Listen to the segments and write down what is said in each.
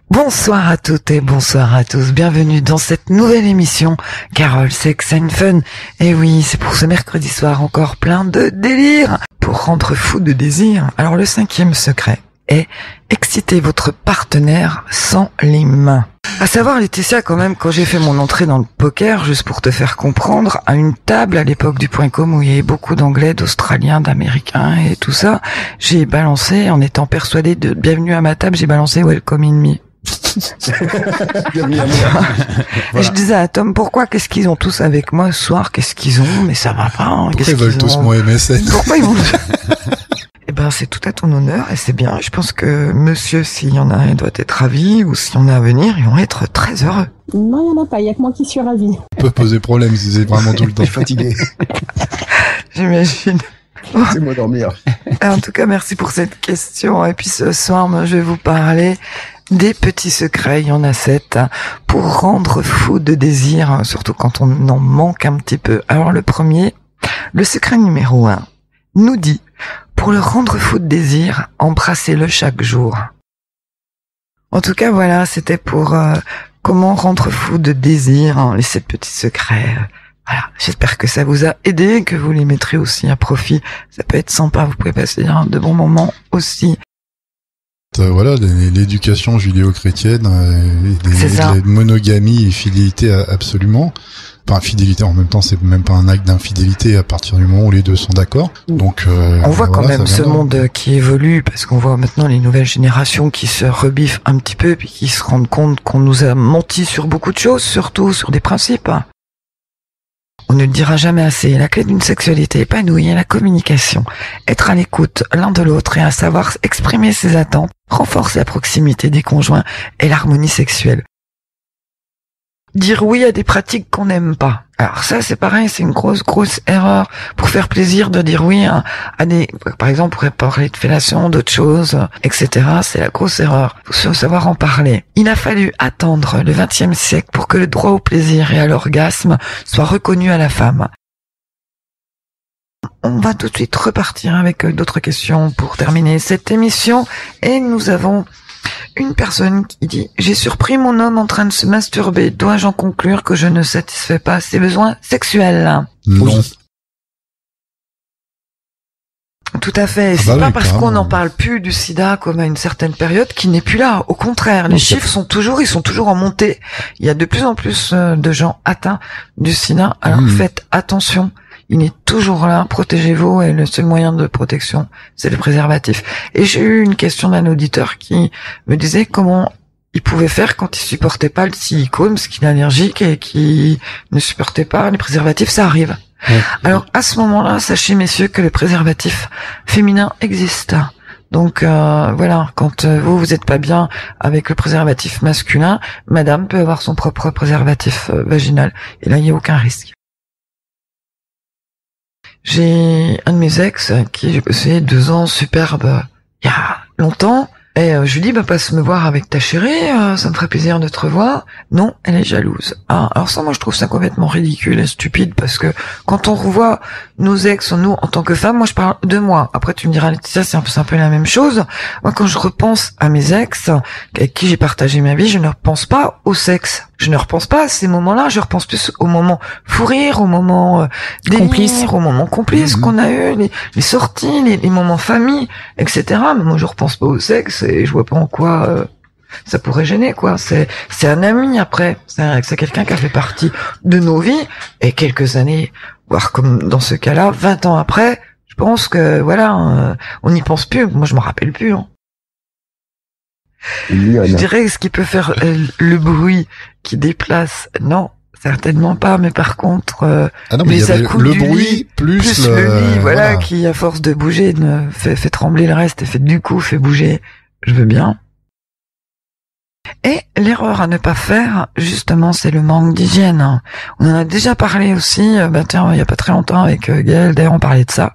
Bonsoir à toutes et bonsoir à tous. Bienvenue dans cette nouvelle émission Carole Sex and Fun. Et oui, c'est pour ce mercredi soir encore plein de délire pour rendre fou de désir. Alors le 5e secret est exciter votre partenaire sans les mains. À savoir, Laetitia, quand même, quand j'ai fait mon entrée dans le poker, juste pour te faire comprendre, à une table à l'époque du .com où il y avait beaucoup d'anglais, d'australiens, d'américains et tout ça, j'ai balancé, en étant persuadé de bienvenue à ma table, j'ai balancé Welcome in me. Bienvenue à moi. Voilà. Je disais à Tom, qu'est-ce qu'ils ont tous avec moi ce soir? Qu'est-ce qu'ils ont? Mais ça va pas. Hein. Pourquoi ils veulent tous mon MSN? Pourquoi ils veulent? Eh ben, c'est tout à ton honneur et c'est bien. Je pense que monsieur, s'il y en a un, doit être ravi, ou s'il y en a à venir, ils vont être très heureux. Non, il n'y en a pas. Il n'y a que moi qui suis ravi. Ça peut poser problème si c'est vraiment tout le temps. Je suis fatigué. J'imagine. Laissez-moi dormir. En tout cas, merci pour cette question. Et puis ce soir, moi, je vais vous parler des petits secrets, il y en a 7, pour rendre fou de désir, surtout quand on en manque un petit peu. Alors le premier, le secret numéro 1, nous dit, pour le rendre fou de désir, embrassez-le chaque jour. En tout cas, voilà, c'était pour comment rendre fou de désir, hein, les 7 petits secrets. Voilà, j'espère que ça vous a aidé, que vous les mettrez aussi à profit. Ça peut être sympa, vous pouvez passer de bons moments aussi. Voilà, l'éducation judéo-chrétienne, la monogamie et fidélité absolument. Enfin, fidélité en même temps, c'est même pas un acte d'infidélité à partir du moment où les deux sont d'accord. Donc, on voit quand même ce monde qui évolue, parce qu'on voit maintenant les nouvelles générations qui se rebiffent un petit peu, puis qui se rendent compte qu'on nous a menti sur beaucoup de choses, surtout sur des principes. On ne le dira jamais assez, la clé d'une sexualité épanouie est la communication. Être à l'écoute l'un de l'autre et à savoir exprimer ses attentes renforce la proximité des conjoints et l'harmonie sexuelle. Dire oui à des pratiques qu'on n'aime pas. Alors ça, c'est pareil, c'est une grosse erreur. Pour faire plaisir de dire oui à des... Par exemple, on pourrait parler de fellation, d'autres choses, etc. C'est la grosse erreur. Il faut savoir en parler. Il a fallu attendre le XXe siècle pour que le droit au plaisir et à l'orgasme soit reconnu à la femme. On va tout de suite repartir avec d'autres questions pour terminer cette émission. Et nous avons... une personne qui dit « J'ai surpris mon homme en train de se masturber. Dois-je en conclure que je ne satisfais pas ses besoins sexuels ?» Non. Tout à fait. C'est pas parce qu'on n'en parle plus du sida comme à une certaine période qu'il n'est plus là. Au contraire, les chiffres sont toujours en montée. Il y a de plus en plus de gens atteints du sida. Alors faites attention. Il est toujours là, protégez-vous, et le seul moyen de protection, c'est le préservatif. Et j'ai eu une question d'un auditeur qui me disait comment il pouvait faire quand il supportait pas le silicone, parce qu'il est allergique et qu'il ne supportait pas les préservatifs, ça arrive. Ouais. Alors, à ce moment-là, sachez, messieurs, que le préservatif féminin existe. Donc, voilà, quand vous êtes pas bien avec le préservatif masculin, madame peut avoir son propre préservatif vaginal. Et là, il n'y a aucun risque. J'ai un de mes ex qui j'ai passé 2 ans superbe il y a longtemps, et je lui dis passe me voir avec ta chérie, ça me ferait plaisir de te revoir. Non, elle est jalouse. Alors ça, moi je trouve ça complètement ridicule et stupide, parce que quand on revoit nos ex, nous en tant que femmes, moi je parle de moi. Après tu me diras Laetitia, c'est un peu la même chose. Moi quand je repense à mes ex avec qui j'ai partagé ma vie, je ne repense pas au sexe. Je ne repense pas à ces moments-là, je repense plus au moment fou rire, au moment délire, au moment complice qu'on a eu, les sorties, les moments famille, etc. Mais moi je repense pas au sexe et je vois pas en quoi ça pourrait gêner, quoi. C'est un ami après, c'est quelqu'un qui a fait partie de nos vies, et quelques années, voire comme dans ce cas-là, 20 ans après, je pense que voilà, on n'y pense plus. Moi je m'en rappelle plus. Je dirais ce qui peut faire le bruit qui déplace, non, certainement pas, mais par contre les à-coups le du bruit lit, plus le lit, voilà, qui à force de bouger fait trembler le reste et fait bouger, je veux bien. Et l'erreur à ne pas faire, justement, c'est le manque d'hygiène. On en a déjà parlé aussi, il y a pas très longtemps avec Gaël, d'ailleurs on parlait de ça.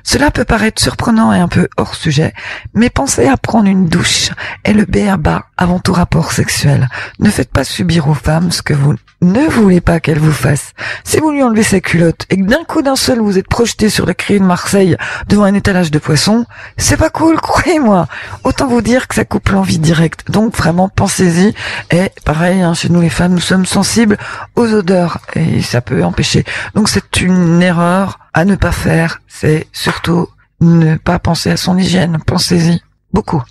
Cela peut paraître surprenant et un peu hors sujet, mais pensez à prendre une douche et le b.a.-ba avant tout rapport sexuel. Ne faites pas subir aux femmes ce que vous ne voulez pas qu'elles vous fassent. Si vous lui enlevez sa culotte et que d'un coup d'un seul vous êtes projeté sur le quai de Marseille devant un étalage de poissons, c'est pas cool, croyez-moi. Autant vous dire que ça coupe l'envie directe. Donc vraiment, pensez pensez-y. Et pareil, hein, chez nous les femmes, nous sommes sensibles aux odeurs et ça peut empêcher. Donc c'est une erreur à ne pas faire. C'est surtout ne pas penser à son hygiène. Pensez-y beaucoup.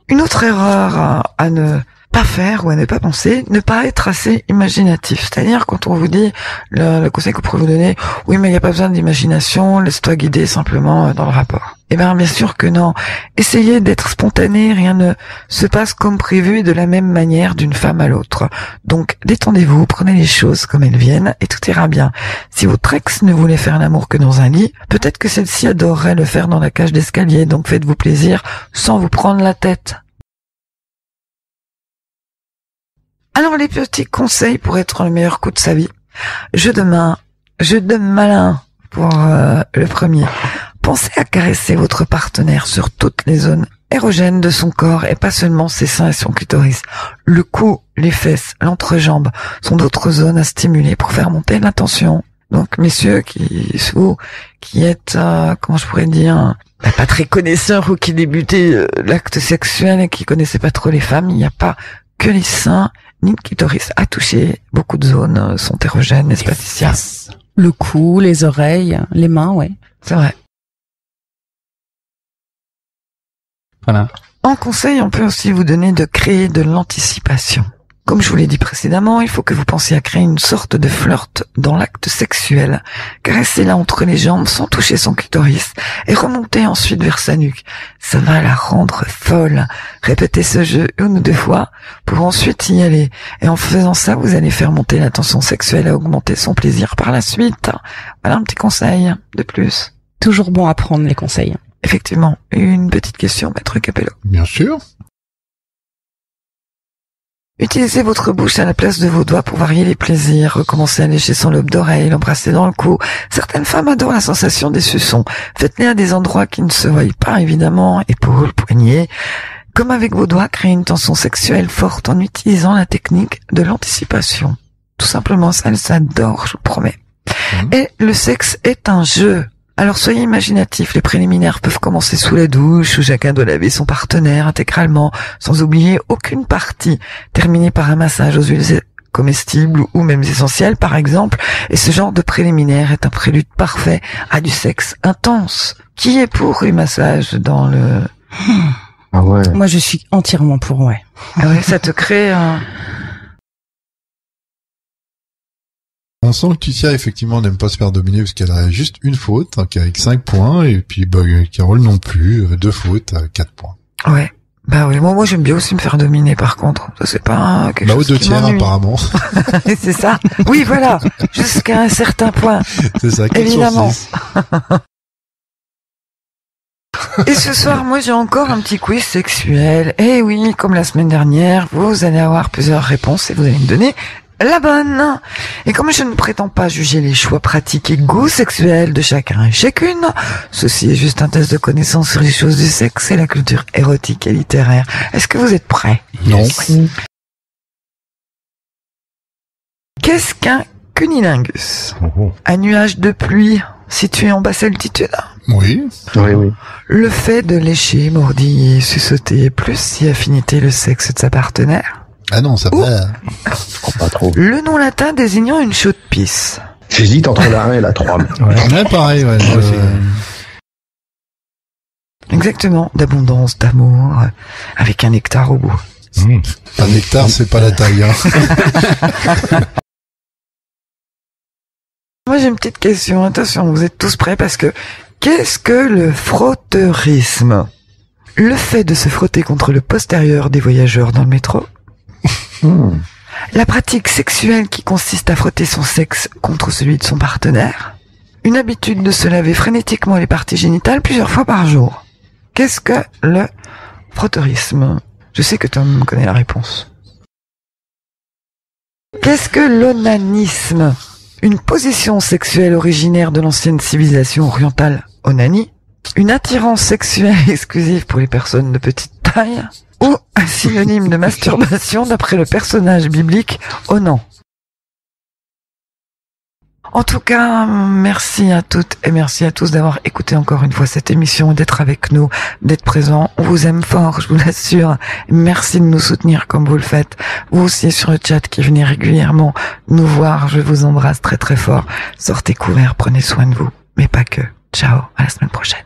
Une autre erreur à ne pas faire ou à ne pas penser, ne pas être assez imaginatif. C'est-à-dire quand on vous dit, le conseil que pourrait vous donner, oui mais il n'y a pas besoin d'imagination, laisse-toi guider simplement dans le rapport. Eh bien sûr que non. Essayez d'être spontané, rien ne se passe comme prévu et de la même manière d'une femme à l'autre. Donc détendez-vous, prenez les choses comme elles viennent et tout ira bien. Si votre ex ne voulait faire l'amour que dans un lit, peut-être que celle-ci adorerait le faire dans la cage d'escalier, donc faites-vous plaisir sans vous prendre la tête. Alors les petits conseils pour être le meilleur coup de sa vie. Jeu de malin pour le premier. Pensez à caresser votre partenaire sur toutes les zones érogènes de son corps et pas seulement ses seins et son clitoris. Le cou, les fesses, l'entrejambe sont d'autres zones à stimuler pour faire monter la tension. Donc messieurs qui êtes, comment je pourrais dire, pas très connaisseurs ou qui débutaient l'acte sexuel et qui connaissaient pas trop les femmes, il n'y a pas que les seins ni le clitoris à toucher. Beaucoup de zones sont érogènes, n'est-ce pas, Ticia? Le cou, les oreilles, les mains, ouais. C'est vrai. Voilà. En conseil, on peut aussi vous donner de créer de l'anticipation. Comme je vous l'ai dit précédemment, il faut que vous pensiez à créer une sorte de flirt dans l'acte sexuel. Caressez-la entre les jambes sans toucher son clitoris et remontez ensuite vers sa nuque. Ça va la rendre folle. Répétez ce jeu une ou deux fois pour ensuite y aller. Et en faisant ça, vous allez faire monter la tension sexuelle et augmenter son plaisir par la suite. Voilà un petit conseil de plus. Toujours bon à prendre les conseils. Effectivement. Une petite question, Maître Capello. Bien sûr. Utilisez votre bouche à la place de vos doigts pour varier les plaisirs. Recommencez à lécher son lobe d'oreille, l'embrasser dans le cou. Certaines femmes adorent la sensation des suçons. Faites-les à des endroits qui ne se voient pas, évidemment. Épaules, poignets. Comme avec vos doigts, créez une tension sexuelle forte en utilisant la technique de l'anticipation. Tout simplement, ça, elle s'adore, je vous promets. Et le sexe est un jeu. Alors soyez imaginatifs, les préliminaires peuvent commencer sous la douche où chacun doit laver son partenaire intégralement, sans oublier aucune partie, terminer par un massage aux huiles comestibles ou même essentielles par exemple, et ce genre de préliminaire est un prélude parfait à du sexe intense. Qui est pour les massages dans le... Ah ouais. Moi je suis entièrement pour, ouais. Ah ouais, ça te crée un... On sent que Ticia, effectivement, n'aime pas se faire dominer parce qu'elle a juste une faute, hein, avec 5 points, et puis, Carole non plus, 2 fautes à 4 points. Ouais. Bah oui, moi j'aime bien aussi me faire dominer par contre. Ça c'est pas quelque chose aux 2 qui tiers, m'ennuie. apparemment. C'est ça. Oui, voilà. Jusqu'à un certain point. C'est ça, 4 Évidemment. sur 6. Et ce soir, moi j'ai encore un petit quiz sexuel. Et oui, comme la semaine dernière, vous allez avoir plusieurs réponses et vous allez me donner la bonne. Et comme je ne prétends pas juger les choix pratiques et goûts sexuels de chacun et chacune, ceci est juste un test de connaissance sur les choses du sexe et la culture érotique et littéraire. Est-ce que vous êtes prêts? Non. Qu'est-ce qu'un cunnilingus? Un nuage de pluie situé en basse altitude? Oui. Oui. Le fait de lécher, mordiller, suçoter, plus si affinité le sexe de sa partenaire? Ah non, ça va. Pas trop. Le nom latin désignant une chaude pisse. J'hésite entre la 1 et la 3. Ouais, pareil, ouais. Moi aussi. Exactement, d'abondance, d'amour, avec un nectar au bout. Un nectar, c'est pas la taille, hein. Moi j'ai une petite question, attention, vous êtes tous prêts parce que qu'est-ce que le frotteurisme? Le fait de se frotter contre le postérieur des voyageurs dans le métro? La pratique sexuelle qui consiste à frotter son sexe contre celui de son partenaire? Une habitude de se laver frénétiquement les parties génitales plusieurs fois par jour? Qu'est-ce que le frotteurisme? Je sais que Tom connaît la réponse. Qu'est-ce que l'onanisme? Une position sexuelle originaire de l'ancienne civilisation orientale onanie? Une attirance sexuelle exclusive pour les personnes de petite taille? Ou un synonyme de masturbation d'après le personnage biblique Onan? En tout cas, merci à toutes et merci à tous d'avoir écouté encore une fois cette émission, d'être avec nous, d'être présents. On vous aime fort, je vous l'assure. Merci de nous soutenir comme vous le faites. Vous aussi sur le chat qui venez régulièrement nous voir. Je vous embrasse très très fort. Sortez couverts, prenez soin de vous. Mais pas que. Ciao, à la semaine prochaine.